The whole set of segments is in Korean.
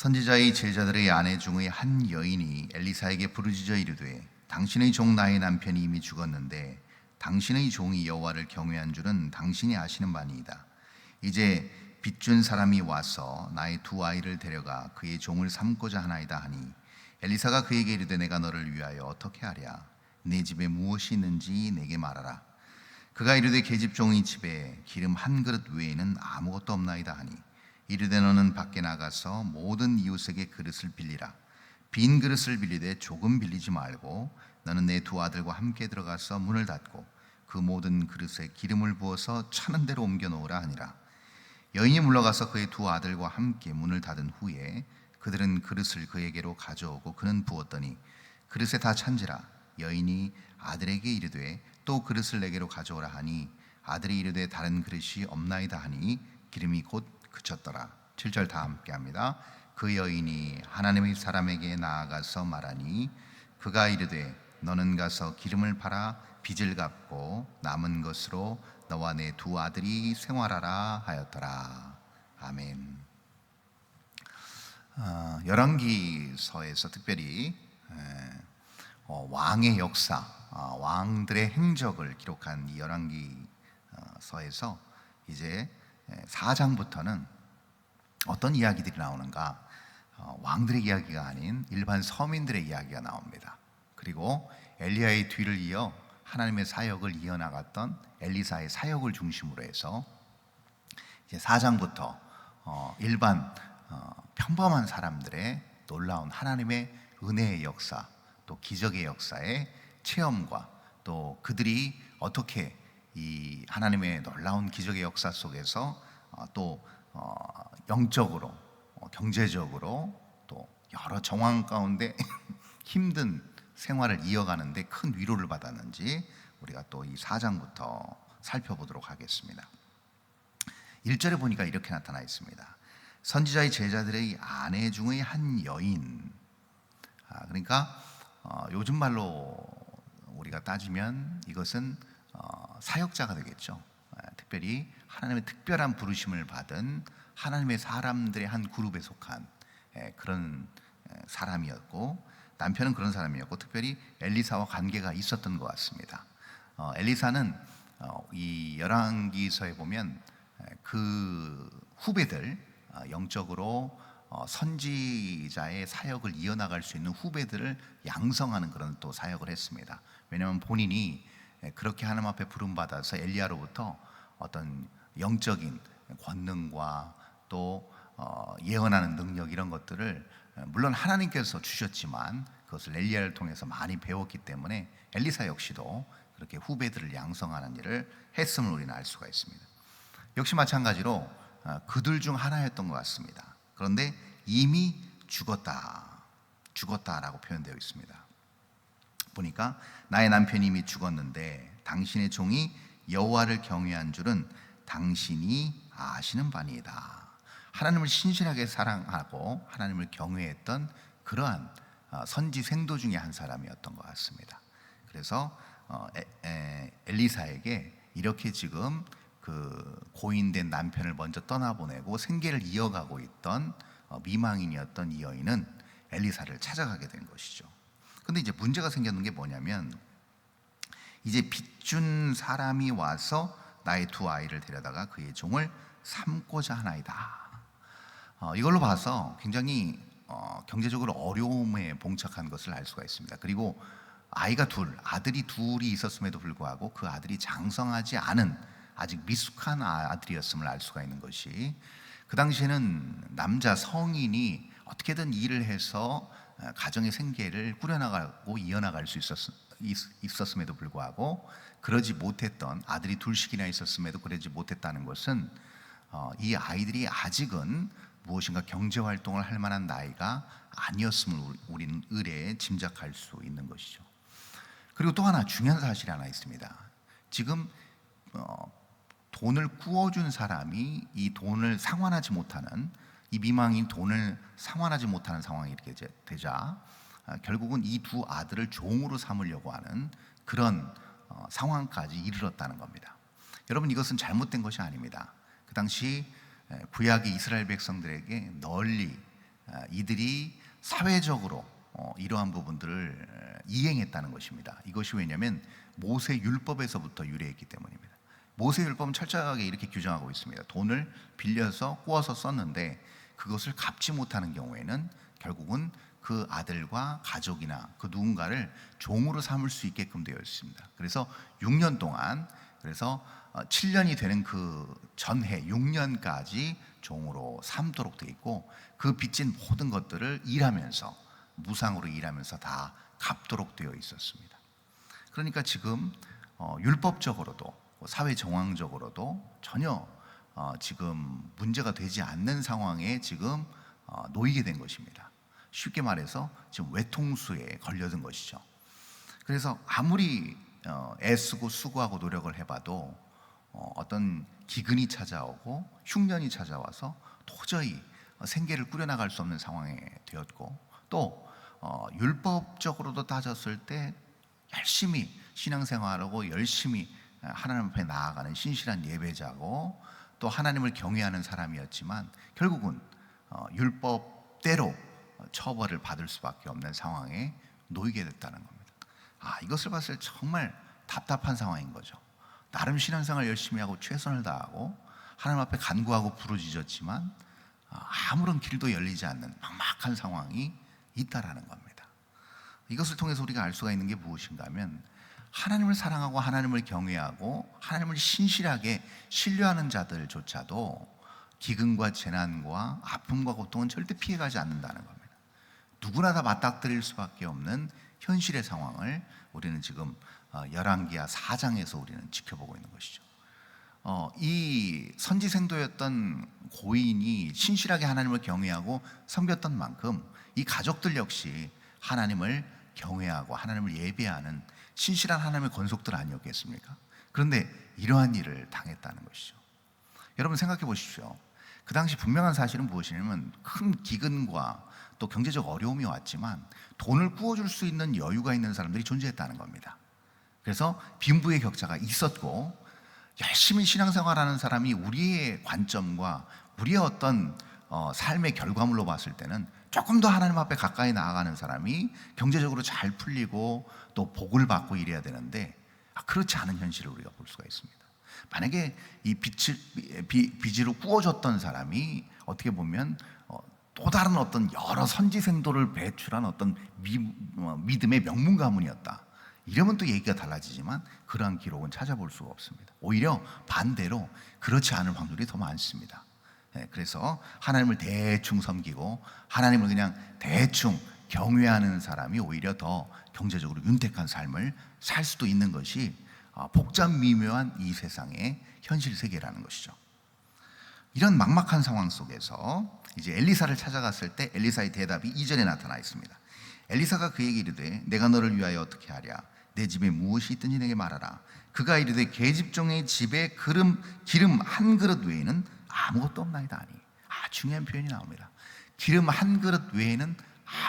선지자의 제자들의 아내 중의 한 여인이 엘리사에게 부르짖어 이르되 당신의 종 나의 남편이 이미 죽었는데 당신의 종이 여호와를 경외한 줄은 당신이 아시는 바니이다. 이제 빚준 사람이 와서 나의 두 아이를 데려가 그의 종을 삼고자 하나이다 하니 엘리사가 그에게 이르되 내가 너를 위하여 어떻게 하랴? 내 집에 무엇이 있는지 내게 말하라. 그가 이르되 계집종의 집에 기름 한 그릇 외에는 아무것도 없나이다 하니 이르되 너는 밖에 나가서 모든 이웃에게 그릇을 빌리라. 빈 그릇을 빌리되 조금 빌리지 말고 너는 내 두 아들과 함께 들어가서 문을 닫고 그 모든 그릇에 기름을 부어서 차는 대로 옮겨 놓으라 하니라. 여인이 물러가서 그의 두 아들과 함께 문을 닫은 후에 그들은 그릇을 그에게로 가져오고 그는 부었더니 그릇에 다 찬지라. 여인이 아들에게 이르되 또 그릇을 내게로 가져오라 하니 아들이 이르되 다른 그릇이 없나이다 하니 기름이 곧 그쳤더라. 7절 다 함께 합니다. 그 여인이 하나님의 사람에게 나아가서 말하니 그가 이르되 너는 가서 기름을 팔아 빚을 갚고 남은 것으로 너와 내 두 아들이 생활하라 하였더라. 아멘. 열왕기서에서 특별히 왕의 역사, 왕들의 행적을 기록한 이 열왕기서에서 이제 4장부터는 어떤 이야기들이 나오는가? 왕들의 이야기가 아닌 일반 서민들의 이야기가 나옵니다. 그리고 엘리야의 뒤를 이어 하나님의 사역을 이어나갔던 엘리사의 사역을 중심으로 해서 이제 4장부터 일반 평범한 사람들의 놀라운 하나님의 은혜의 역사, 또 기적의 역사의 체험과 또 그들이 어떻게 이 하나님의 놀라운 기적의 역사 속에서 또 영적으로, 경제적으로 또 여러 정황 가운데 힘든 생활을 이어가는데 큰 위로를 받았는지 우리가 또 이 4장부터 살펴보도록 하겠습니다. 1절에 보니까 이렇게 나타나 있습니다. 선지자의 제자들의 아내 중의 한 여인. 그러니까 요즘 말로 우리가 따지면 이것은 사역자가 되겠죠. 특별히 하나님의 특별한 부르심을 받은 하나님의 사람들의 한 그룹에 속한 그런 사람이었고, 남편은 그런 사람이었고, 특별히 엘리사와 관계가 있었던 것 같습니다. 엘리사는 이 열왕기서에 보면 그 후배들, 영적으로 선지자의 사역을 이어나갈 수 있는 후배들을 양성하는 그런 또 사역을 했습니다. 왜냐하면 본인이 그렇게 하나님 앞에 부름받아서 엘리야로부터 어떤 영적인 권능과 또 예언하는 능력, 이런 것들을 물론 하나님께서 주셨지만 그것을 엘리야를 통해서 많이 배웠기 때문에 엘리사 역시도 그렇게 후배들을 양성하는 일을 했음을 우리는 알 수가 있습니다. 역시 마찬가지로 그들 중 하나였던 것 같습니다. 그런데 이미 죽었다라고 표현되어 있습니다. 보니까 나의 남편이 이미 죽었는데 당신의 종이 여호와를 경외한 줄은 당신이 아시는 바니이다. 하나님을 신실하게 사랑하고 하나님을 경외했던 그러한 선지 생도 중에 한 사람이었던 것 같습니다. 그래서 엘리사에게 이렇게 지금 그 고인된 남편을 먼저 떠나보내고 생계를 이어가고 있던 미망인이었던 이 여인은 엘리사를 찾아가게 된 것이죠. 근데 이제 문제가 생겼는 게 뭐냐면, 이제 빚준 사람이 와서 나의 두 아이를 데려다가 그의 종을 삼고자 하나이다. 이걸로 봐서 굉장히 경제적으로 어려움에 봉착한 것을 알 수가 있습니다. 그리고 아이가 아들이 둘이 있었음에도 불구하고 그 아들이 장성하지 않은 아직 미숙한 아들이었음을 알 수가 있는 것이, 그 당시에는 남자 성인이 어떻게든 일을 해서 가정의 생계를 꾸려나가고 이어나갈 수 있었음에도 불구하고 그러지 못했던, 아들이 둘씩이나 있었음에도 그러지 못했다는 것은 이 아이들이 아직은 무엇인가 경제활동을 할 만한 나이가 아니었음을 우리는 의뢰에 짐작할 수 있는 것이죠. 그리고 또 하나 중요한 사실이 하나 있습니다. 지금 돈을 꾸어준 사람이 이 돈을 상환하지 못하는, 이 미망인 돈을 상환하지 못하는 상황이 이렇게 되자 결국은 이 두 아들을 종으로 삼으려고 하는 그런 상황까지 이르렀다는 겁니다. 여러분, 이것은 잘못된 것이 아닙니다. 그 당시 구약의 이스라엘 백성들에게 널리 이들이 사회적으로 이러한 부분들을 이행했다는 것입니다. 이것이 왜냐하면 모세 율법에서부터 유래했기 때문입니다. 모세 율법은 철저하게 이렇게 규정하고 있습니다. 돈을 빌려서 꾸어서 썼는데 그것을 갚지 못하는 경우에는 결국은 그 아들과 가족이나 그 누군가를 종으로 삼을 수 있게끔 되어 있습니다. 그래서 6년 동안, 그래서 7년이 되는 그 전해 6년까지 종으로 삼도록 되어 있고, 그 빚진 모든 것들을 일하면서, 무상으로 일하면서 다 갚도록 되어 있었습니다. 그러니까 지금 율법적으로도 사회 정황적으로도 전혀 지금 문제가 되지 않는 상황에 지금 놓이게 된 것입니다. 쉽게 말해서 지금 외통수에 걸려든 것이죠. 그래서 아무리 애쓰고 수고하고 노력을 해봐도 어떤 기근이 찾아오고 흉년이 찾아와서 도저히 생계를 꾸려나갈 수 없는 상황에 되었고, 또 율법적으로도 따졌을 때 열심히 신앙생활하고 열심히 하나님 앞에 나아가는 신실한 예배자고 또 하나님을 경외하는 사람이었지만 결국은 율법대로 처벌을 받을 수밖에 없는 상황에 놓이게 됐다는 겁니다. 이것을 봤을 때 정말 답답한 상황인 거죠. 나름 신앙생활 열심히 하고 최선을 다하고 하나님 앞에 간구하고 부르짖었지만 아무런 길도 열리지 않는 막막한 상황이 있다라는 겁니다. 이것을 통해서 우리가 알 수가 있는 게 무엇인가 하면, 하나님을 사랑하고 하나님을 경외하고 하나님을 신실하게 신뢰하는 자들조차도 기근과 재난과 아픔과 고통은 절대 피해가지 않는다는 겁니다. 누구나 다 맞닥뜨릴 수밖에 없는 현실의 상황을 우리는 지금 열왕기하 4장에서 우리는 지켜보고 있는 것이죠. 이 선지생도였던 고인이 신실하게 하나님을 경외하고 섬겼던 만큼 이 가족들 역시 하나님을 경외하고 하나님을 예배하는 신실한 하나님의 권속들 아니었겠습니까? 그런데 이러한 일을 당했다는 것이죠. 여러분 생각해 보십시오. 그 당시 분명한 사실은 무엇이냐면 큰 기근과 또 경제적 어려움이 왔지만 돈을 구워줄 수 있는 여유가 있는 사람들이 존재했다는 겁니다. 그래서 빈부의 격차가 있었고, 열심히 신앙생활하는 사람이 우리의 관점과 우리의 어떤 삶의 결과물로 봤을 때는 조금 더 하나님 앞에 가까이 나아가는 사람이 경제적으로 잘 풀리고 또 복을 받고 이래야 되는데 그렇지 않은 현실을 우리가 볼 수가 있습니다. 만약에 이 빚으로 구워줬던 사람이 어떻게 보면 또 다른 어떤 여러 선지생도를 배출한 어떤 믿음의 명문 가문이었다, 이러면 또 얘기가 달라지지만 그러한 기록은 찾아볼 수가 없습니다. 오히려 반대로 그렇지 않을 확률이 더 많습니다. 그래서 하나님을 대충 섬기고 하나님을 그냥 대충 경외하는 사람이 오히려 더 경제적으로 윤택한 삶을 살 수도 있는 것이 복잡 미묘한 이 세상의 현실 세계라는 것이죠. 이런 막막한 상황 속에서 이제 엘리사를 찾아갔을 때 엘리사의 대답이 2절에 나타나 있습니다. 엘리사가 그에게 이르되 내가 너를 위하여 어떻게 하랴? 내 집에 무엇이 있든지 내게 말하라. 그가 이르되 계집종의 집에 기름 한 그릇 외에는 아무것도 없나이다 하니. 중요한 표현이 나옵니다. 기름 한 그릇 외에는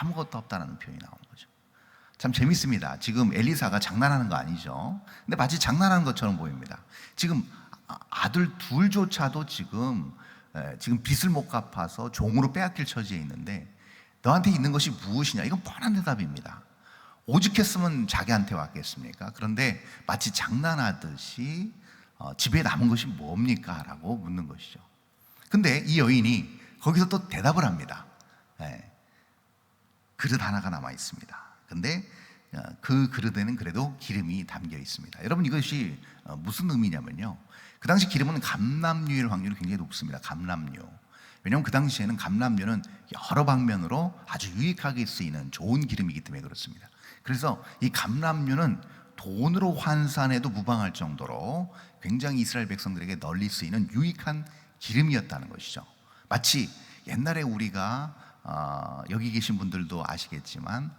아무것도 없다는 표현이 나오는 거죠. 참 재밌습니다. 지금 엘리사가 장난하는 거 아니죠? 근데 마치 장난하는 것처럼 보입니다. 지금 아들 둘조차도 지금 빚을 못 갚아서 종으로 빼앗길 처지에 있는데 너한테 있는 것이 무엇이냐? 이건 뻔한 대답입니다. 오죽했으면 자기한테 왔겠습니까? 그런데 마치 장난하듯이 집에 남은 것이 뭡니까? 라고 묻는 것이죠. 근데 이 여인이 거기서 또 대답을 합니다. 그릇 하나가 남아 있습니다. 근데 그 그릇에는 그래도 기름이 담겨 있습니다. 여러분 이것이 무슨 의미냐면요, 그 당시 기름은 감람류일 확률이 굉장히 높습니다. 감람류. 왜냐하면 그 당시에는 감람류는 여러 방면으로 아주 유익하게 쓰이는 좋은 기름이기 때문에 그렇습니다. 그래서 이 감람류는 돈으로 환산해도 무방할 정도로 굉장히 이스라엘 백성들에게 널리 쓰이는 유익한 기름이었다는 것이죠. 마치 옛날에 우리가 여기 계신 분들도 아시겠지만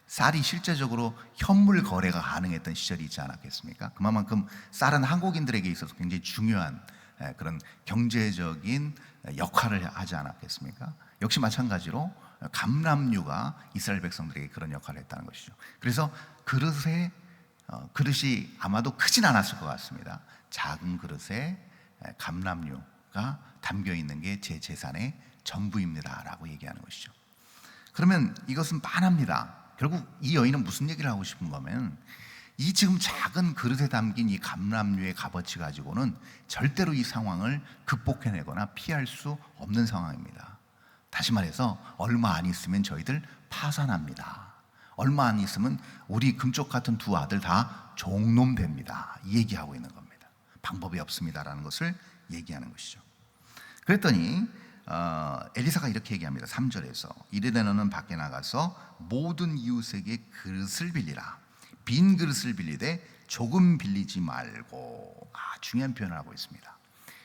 쌀이 실제적으로 현물 거래가 가능했던 시절이 있지 않았겠습니까? 그만큼 쌀은 한국인들에게 있어서 굉장히 중요한 그런 경제적인 역할을 하지 않았겠습니까? 역시 마찬가지로 감람류가 이스라엘 백성들에게 그런 역할을 했다는 것이죠. 그래서 그릇이 아마도 크진 않았을 것 같습니다. 작은 그릇에 감람류가 담겨 있는 게 제 재산의 전부입니다라고 얘기하는 것이죠. 그러면 이것은 빤합니다. 결국 이 여인은 무슨 얘기를 하고 싶은 거면 이 지금 작은 그릇에 담긴 이 감람류의 값어치 가지고는 절대로 이 상황을 극복해내거나 피할 수 없는 상황입니다. 다시 말해서 얼마 안 있으면 저희들 파산합니다. 얼마 안 있으면 우리 금쪽 같은 두 아들 다 종놈 됩니다. 이 얘기하고 있는 겁니다. 방법이 없습니다라는 것을 얘기하는 것이죠. 그랬더니 엘리사가 이렇게 얘기합니다. 3절에서 이르되 너는 밖에 나가서 모든 이웃에게 그릇을 빌리라. 빈 그릇을 빌리되 조금 빌리지 말고. 중요한 표현을 하고 있습니다.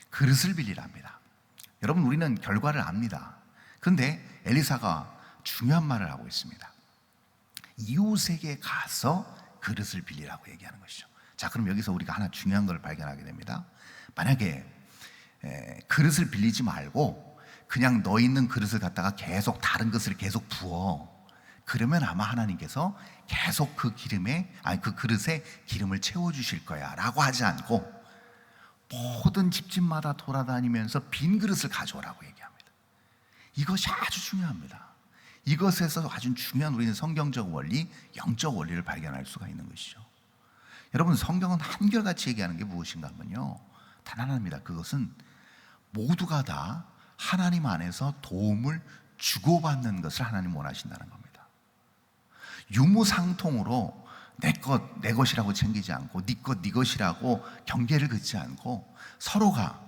그릇을 빌리랍니다. 여러분, 우리는 결과를 압니다. 그런데 엘리사가 중요한 말을 하고 있습니다. 이웃에게 가서 그릇을 빌리라고 얘기하는 것이죠. 자, 그럼 여기서 우리가 하나 중요한 걸 발견하게 됩니다. 만약에 그릇을 빌리지 말고 그냥 너 있는 그릇을 갖다가 계속 다른 것을 계속 부어, 그러면 아마 하나님께서 계속 그 그릇에 기름을 채워주실 거야 라고 하지 않고 모든 집집마다 돌아다니면서 빈 그릇을 가져오라고 얘기합니다. 이것이 아주 중요합니다. 이것에서 아주 중요한 우리는 성경적 원리, 영적 원리를 발견할 수가 있는 것이죠. 여러분, 성경은 한결같이 얘기하는 게 무엇인가 하면요, 단 하나입니다. 그것은 모두가 다 하나님 안에서 도움을 주고받는 것을 하나님 원하신다는 겁니다. 유무상통으로 내 것이라고 챙기지 않고 네 것 네 것이라고 경계를 긋지 않고 서로가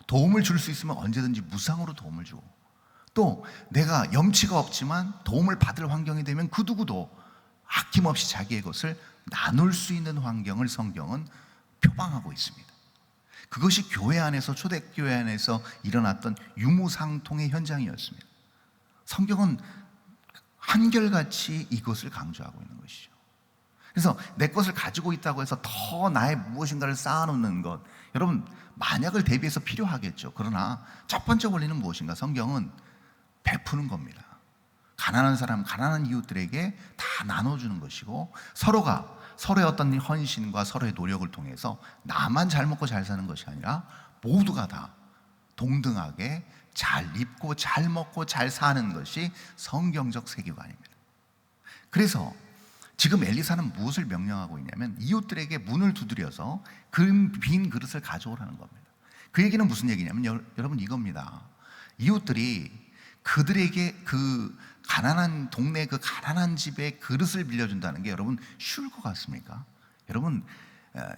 도움을 줄 수 있으면 언제든지 무상으로 도움을 주고, 또 내가 염치가 없지만 도움을 받을 환경이 되면 그 누구도 아낌없이 자기의 것을 나눌 수 있는 환경을 성경은 표방하고 있습니다. 그것이 교회 안에서, 초대교회 안에서 일어났던 유무상통의 현장이었습니다. 성경은 한결같이 이것을 강조하고 있는 것이죠. 그래서 내 것을 가지고 있다고 해서 더 나의 무엇인가를 쌓아놓는 것, 여러분, 만약을 대비해서 필요하겠죠. 그러나 첫 번째 원리는 무엇인가? 성경은 베푸는 겁니다. 가난한 사람, 가난한 이웃들에게 다 나눠주는 것이고, 서로가 서로의 어떤 헌신과 서로의 노력을 통해서 나만 잘 먹고 잘 사는 것이 아니라 모두가 다 동등하게 잘 입고 잘 먹고 잘 사는 것이 성경적 세계관입니다. 그래서 지금 엘리사는 무엇을 명령하고 있냐면 이웃들에게 문을 두드려서 빈 그릇을 가져오라는 겁니다. 그 얘기는 무슨 얘기냐면 여러분, 이겁니다. 이웃들이 그들에게 그 가난한 동네, 그 가난한 집에 그릇을 빌려준다는 게 여러분 쉬울 것 같습니까? 여러분,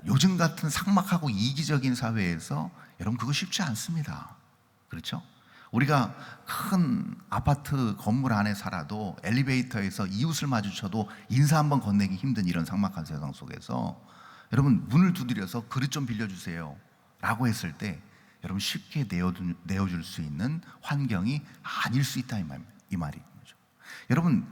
요즘 같은 삭막하고 이기적인 사회에서 여러분 그거 쉽지 않습니다. 그렇죠? 우리가 큰 아파트 건물 안에 살아도 엘리베이터에서 이웃을 마주쳐도 인사 한번 건네기 힘든 이런 삭막한 세상 속에서 여러분, 문을 두드려서 그릇 좀 빌려주세요 라고 했을 때 여러분 쉽게 내어줄 수 있는 환경이 아닐 수 있다, 이 말인 거죠. 여러분,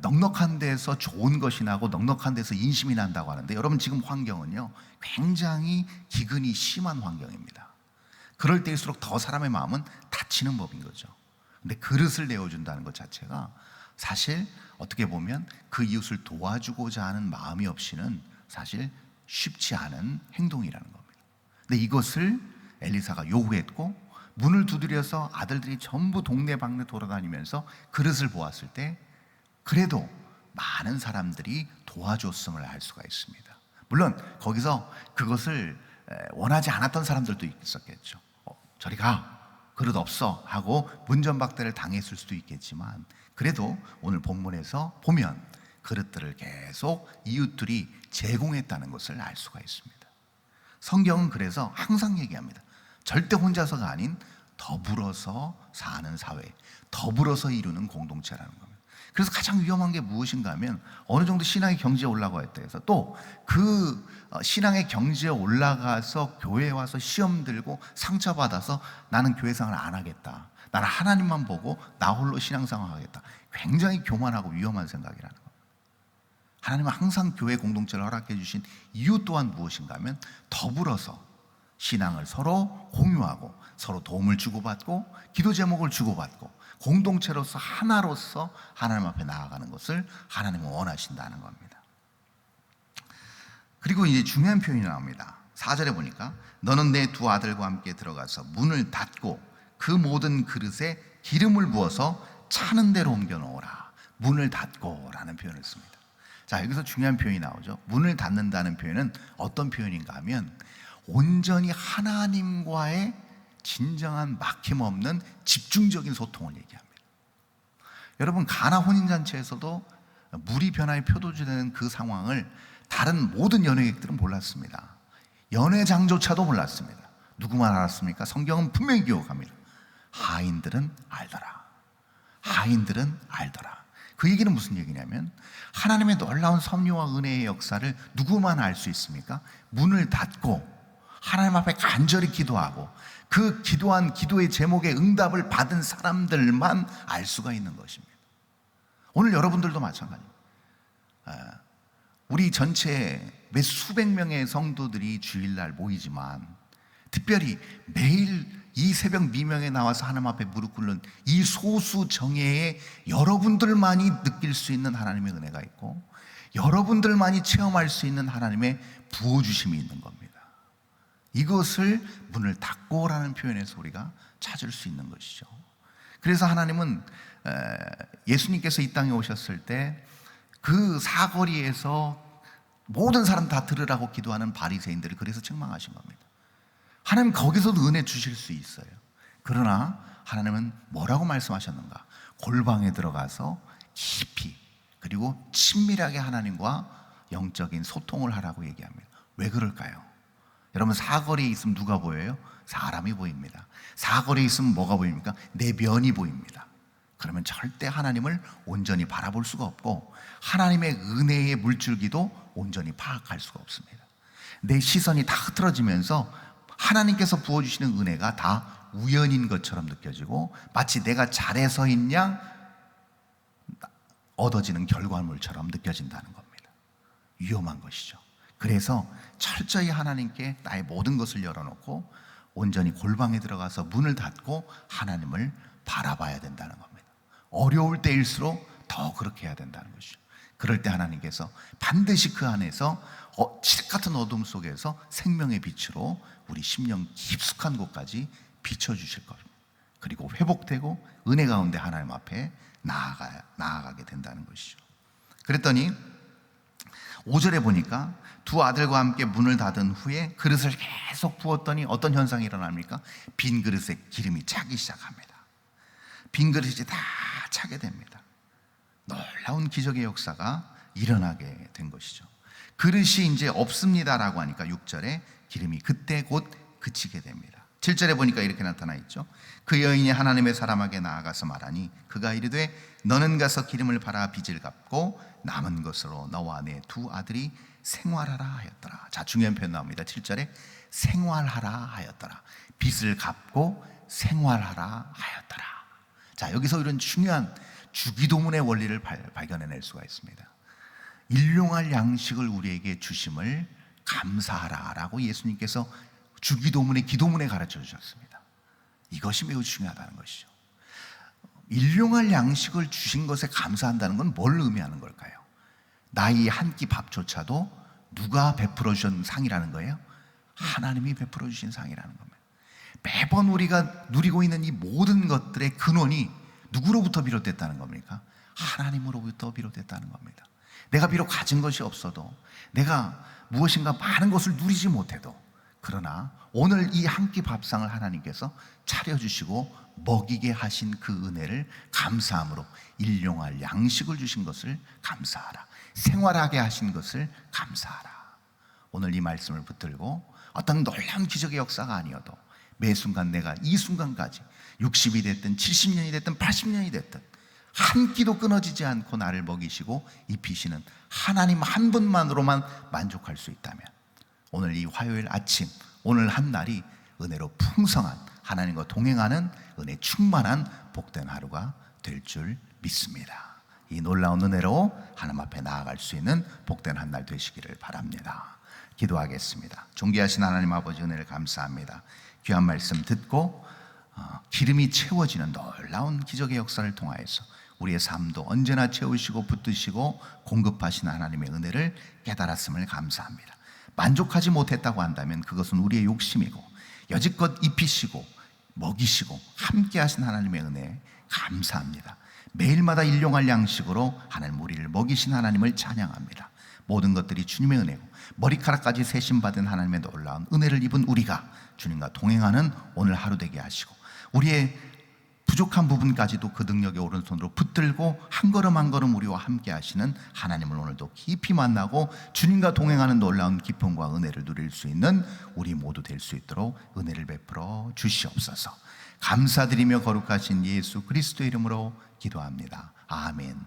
넉넉한 데서 좋은 것이 나고 넉넉한 데서 인심이 난다고 하는데, 여러분 지금 환경은요 굉장히 기근이 심한 환경입니다. 그럴 때일수록 더 사람의 마음은 다치는 법인 거죠. 근데 그릇을 내어준다는 것 자체가 사실 어떻게 보면 그 이웃을 도와주고자 하는 마음이 없이는 사실 쉽지 않은 행동이라는 겁니다. 근데 이것을 엘리사가 요구했고, 문을 두드려서 아들들이 전부 동네방네 돌아다니면서 그릇을 보았을 때 그래도 많은 사람들이 도와줬음을 알 수가 있습니다. 물론 거기서 그것을 원하지 않았던 사람들도 있었겠죠. 저리 가, 그릇 없어 하고 문전박대를 당했을 수도 있겠지만, 그래도 오늘 본문에서 보면 그릇들을 계속 이웃들이 제공했다는 것을 알 수가 있습니다. 성경은 그래서 항상 얘기합니다. 절대 혼자서가 아닌 더불어서 사는 사회, 더불어서 이루는 공동체라는 겁니다. 그래서 가장 위험한 게 무엇인가 하면 어느 정도 신앙의 경지에 올라가야 해서 또 그 신앙의 경지에 올라가서 교회에 와서 시험 들고 상처받아서 나는 교회 생활을 안 하겠다, 나는 하나님만 보고 나 홀로 신앙생활 하겠다, 굉장히 교만하고 위험한 생각이라는 겁니다. 하나님은 항상 교회 공동체를 허락해 주신 이유 또한 무엇인가 하면 더불어서 신앙을 서로 공유하고 서로 도움을 주고받고 기도 제목을 주고받고 공동체로서 하나로서 하나님 앞에 나아가는 것을 하나님은 원하신다는 겁니다. 그리고 이제 중요한 표현이 나옵니다. 4절에 보니까 너는 내 두 아들과 함께 들어가서 문을 닫고 그 모든 그릇에 기름을 부어서 차는 대로 옮겨 놓으라. 문을 닫고 라는 표현을 씁니다. 자, 여기서 중요한 표현이 나오죠. 문을 닫는다는 표현은 어떤 표현인가 하면 온전히 하나님과의 진정한 막힘없는 집중적인 소통을 얘기합니다. 여러분, 가나 혼인잔치에서도 물이 변화의 표도주되는 그 상황을 다른 모든 연회객들은 몰랐습니다. 연회장조차도 몰랐습니다. 누구만 알았습니까? 성경은 분명히 기록합니다. 하인들은 알더라. 하인들은 알더라. 그 얘기는 무슨 얘기냐면 하나님의 놀라운 섭리와 은혜의 역사를 누구만 알 수 있습니까? 문을 닫고 하나님 앞에 간절히 기도하고 그 기도한 기도의 제목에 응답을 받은 사람들만 알 수가 있는 것입니다. 오늘 여러분들도 마찬가지입니다. 우리 전체 몇 수백 명의 성도들이 주일날 모이지만 특별히 매일 이 새벽 미명에 나와서 하나님 앞에 무릎 꿇는 이 소수 정예에 여러분들만이 느낄 수 있는 하나님의 은혜가 있고 여러분들만이 체험할 수 있는 하나님의 부어주심이 있는 겁니다. 이것을 문을 닫고라는 표현에서 우리가 찾을 수 있는 것이죠. 그래서 하나님은 예수님께서 이 땅에 오셨을 때 그 사거리에서 모든 사람 다 들으라고 기도하는 바리새인들을 그래서 책망하신 겁니다. 하나님 거기서도 은혜 주실 수 있어요. 그러나 하나님은 뭐라고 말씀하셨는가? 골방에 들어가서 깊이 그리고 친밀하게 하나님과 영적인 소통을 하라고 얘기합니다. 왜 그럴까요? 여러분, 사거리에 있으면 누가 보여요? 사람이 보입니다. 사거리에 있으면 뭐가 보입니까? 내면이 보입니다. 그러면 절대 하나님을 온전히 바라볼 수가 없고 하나님의 은혜의 물줄기도 온전히 파악할 수가 없습니다. 내 시선이 다 흐트러지면서 하나님께서 부어주시는 은혜가 다 우연인 것처럼 느껴지고 마치 내가 잘해서인 양 얻어지는 결과물처럼 느껴진다는 겁니다. 위험한 것이죠. 그래서 철저히 하나님께 나의 모든 것을 열어놓고 온전히 골방에 들어가서 문을 닫고 하나님을 바라봐야 된다는 겁니다. 어려울 때일수록 더 그렇게 해야 된다는 것이죠. 그럴 때 하나님께서 반드시 그 안에서 칠흑 같은 어둠 속에서 생명의 빛으로 우리 심령 깊숙한 곳까지 비춰주실 겁니다. 그리고 회복되고 은혜 가운데 하나님 앞에 나아가게 된다는 것이죠. 그랬더니 5절에 보니까 두 아들과 함께 문을 닫은 후에 그릇을 계속 부었더니 어떤 현상이 일어납니까? 빈 그릇에 기름이 차기 시작합니다. 빈 그릇이 다 차게 됩니다. 놀라운 기적의 역사가 일어나게 된 것이죠. 그릇이 이제 없습니다라고 하니까 6절에 기름이 그때 곧 그치게 됩니다. 7절에 보니까 이렇게 나타나 있죠. 그 여인이 하나님의 사람에게 나아가서 말하니 그가 이르되 너는 가서 기름을 팔아 빚을 갚고 남은 것으로 너와 내 두 아들이 생활하라 하였더라. 자, 중요한 표현 나옵니다. 7절에 생활하라 하였더라. 빚을 갚고 생활하라 하였더라. 자, 여기서 이런 중요한 주기도문의 원리를 발견해낼 수가 있습니다. 일용할 양식을 우리에게 주심을 감사하라라고 예수님께서 주기도문의 기도문에 가르쳐 주셨습니다. 이것이 매우 중요하다는 것이죠. 일용할 양식을 주신 것에 감사한다는 건 뭘 의미하는 걸까요? 나의 한 끼 밥조차도 누가 베풀어 주신 상이라는 거예요? 하나님이 베풀어 주신 상이라는 겁니다. 매번 우리가 누리고 있는 이 모든 것들의 근원이 누구로부터 비롯됐다는 겁니까? 하나님으로부터 비롯됐다는 겁니다. 내가 비록 가진 것이 없어도 내가 무엇인가 많은 것을 누리지 못해도 그러나 오늘 이 한 끼 밥상을 하나님께서 차려주시고 먹이게 하신 그 은혜를 감사함으로 일용할 양식을 주신 것을 감사하라. 생활하게 하신 것을 감사하라. 오늘 이 말씀을 붙들고 어떤 놀라운 기적의 역사가 아니어도 매 순간 내가 이 순간까지 60이 됐든 70년이 됐든 80년이 됐든 한 끼도 끊어지지 않고 나를 먹이시고 입히시는 하나님 한 분만으로만 만족할 수 있다면 오늘 이 화요일 아침, 오늘 한 날이 은혜로 풍성한 하나님과 동행하는 은혜 충만한 복된 하루가 될 줄 믿습니다. 이 놀라운 은혜로 하나님 앞에 나아갈 수 있는 복된 한 날 되시기를 바랍니다. 기도하겠습니다. 존귀하신 하나님 아버지, 은혜를 감사합니다. 귀한 말씀 듣고 기름이 채워지는 놀라운 기적의 역사를 통하여서 우리의 삶도 언제나 채우시고 붙드시고 공급하시는 하나님의 은혜를 깨달았음을 감사합니다. 만족하지 못했다고 한다면 그것은 우리의 욕심이고 여지껏 입히시고 먹이시고 함께 하신 하나님의 은혜 감사합니다. 매일마다 일용할 양식으로 하나님 우리를 먹이신 하나님을 찬양합니다. 모든 것들이 주님의 은혜고 머리카락까지 세심받은 하나님의 놀라운 은혜를 입은 우리가 주님과 동행하는 오늘 하루 되게 하시고, 우리의 부족한 부분까지도 그 능력의 오른손으로 붙들고 한 걸음 한 걸음 우리와 함께 하시는 하나님을 오늘도 깊이 만나고 주님과 동행하는 놀라운 기쁨과 은혜를 누릴 수 있는 우리 모두 될 수 있도록 은혜를 베풀어 주시옵소서. 감사드리며 거룩하신 예수 그리스도의 이름으로 기도합니다. 아멘.